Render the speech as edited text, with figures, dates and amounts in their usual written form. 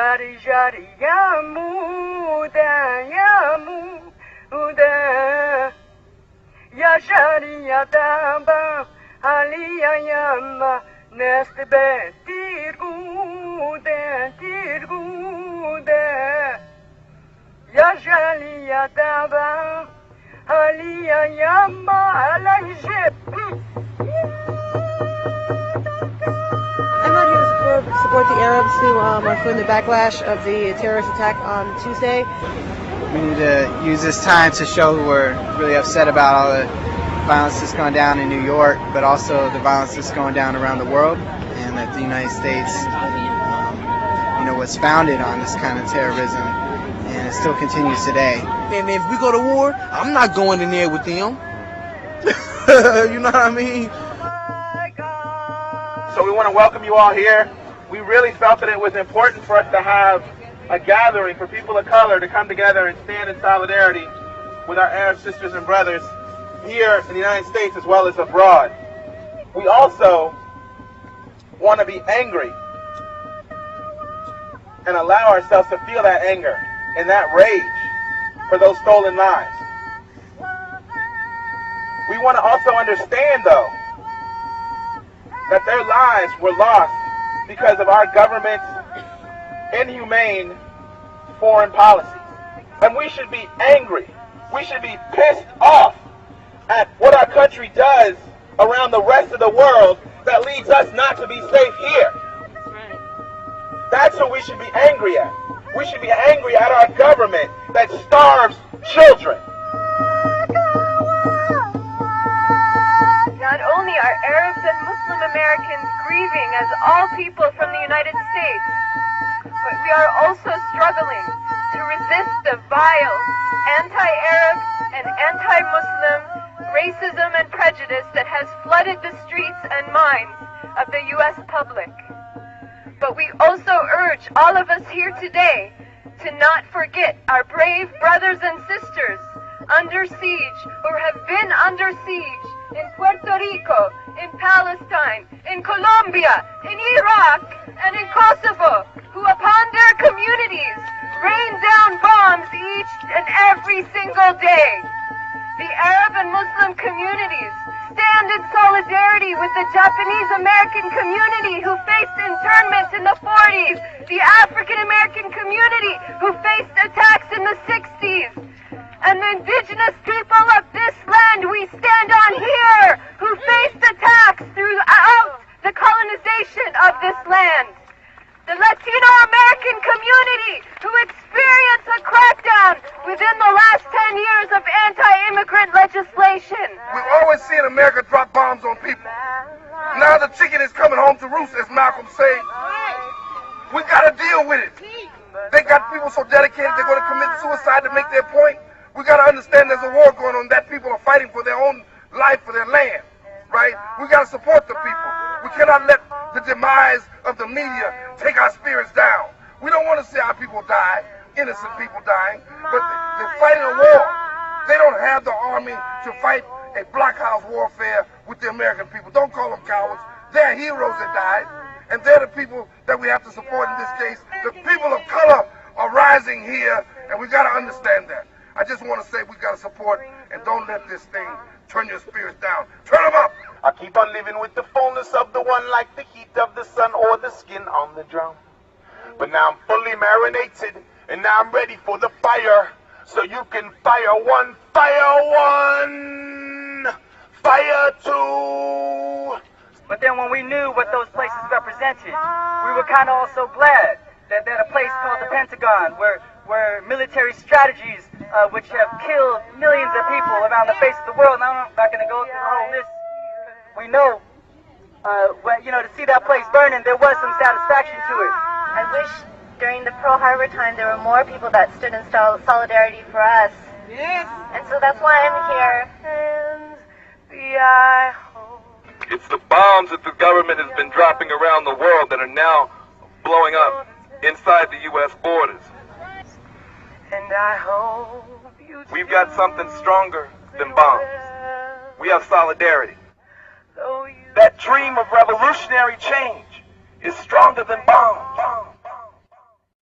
Jari jari yamuda ya jari ya damba alia yama nest be tirgude ya jari ya damba alia yama alajib. I'm out here to support the Arabs who are feeling the backlash of the terrorist attack on Tuesday. We need to use this time to show we're really upset about all the violence that's going down in New York, but also the violence that's going down around the world, and that the United States, was founded on this kind of terrorism, and it still continues today. And if we go to war, I'm not going in there with them. You know what I mean? So we want to welcome you all here. We really felt that it was important for us to have a gathering for people of color to come together and stand in solidarity with our Arab sisters and brothers here in the United States as well as abroad. We also want to be angry and allow ourselves to feel that anger and that rage for those stolen lives. We want to also understand, though, that their lives were lost because of our government's inhumane foreign policies. And we should be angry. We should be pissed off at what our country does around the rest of the world that leads us not to be safe here. That's what we should be angry at. We should be angry at our government that starves children. Not only are Arabs and Muslim Americans grieving as all people from the United States, but we are also struggling to resist the vile anti-Arab and anti-Muslim racism and prejudice that has flooded the streets and minds of the U.S. public. But we also urge all of us here today to not forget our brave brothers and sisters under siege or have been under siege in Puerto Rico, in Palestine, in Colombia, in Iraq, and in Kosovo, who upon their communities rain down bombs each and every single day. The Arab and Muslim communities stand in solidarity with the Japanese American community who faced internment in the 40s, the African American community who faced attacks in the 60s, and the indigenous people of this land we stand on here who faced attacks throughout the colonization of this land. The Latino American community who experienced a crackdown within the last 10 years of anti-immigrant legislation. We've always seen America drop bombs on people. Now the chicken is coming home to roost, as Malcolm said. We got to deal with it. They got people so dedicated they're going to commit suicide to make their point. We got to understand there's a war going on, that people are fighting for their own life, for their land, right? We got to support the people. We cannot let the demise of the media take our spirits down. We don't want to see our people die, innocent people dying, but they're fighting a war. They don't have the army to fight a blockhouse warfare with the American people. Don't call them cowards. They're heroes that died, and they're the people that we have to support in this case. The people of color are rising here, and we got to understand that. I just want to say we got to support, and don't let this thing turn your spirits down. Turn them up! I keep on living with the fullness of the one, like the heat of the sun or the skin on the drum. But now I'm fully marinated, and now I'm ready for the fire. So you can fire one, fire two. But then when we knew what those places represented, we were kind of also glad that a place called the Pentagon, where military strategies which have killed millions of people around the face of the world. Now I'm not going to go through the whole list. We know, to see that place burning, there was some satisfaction to it. I wish during the Pearl Harbor time there were more people that stood in solidarity for us. Yes. And so that's why I'm here. It's the bombs that the government has been dropping around the world that are now blowing up inside the U.S. borders. And I hope We've got something stronger than bombs. We have solidarity. That dream of revolutionary change is stronger than bombs.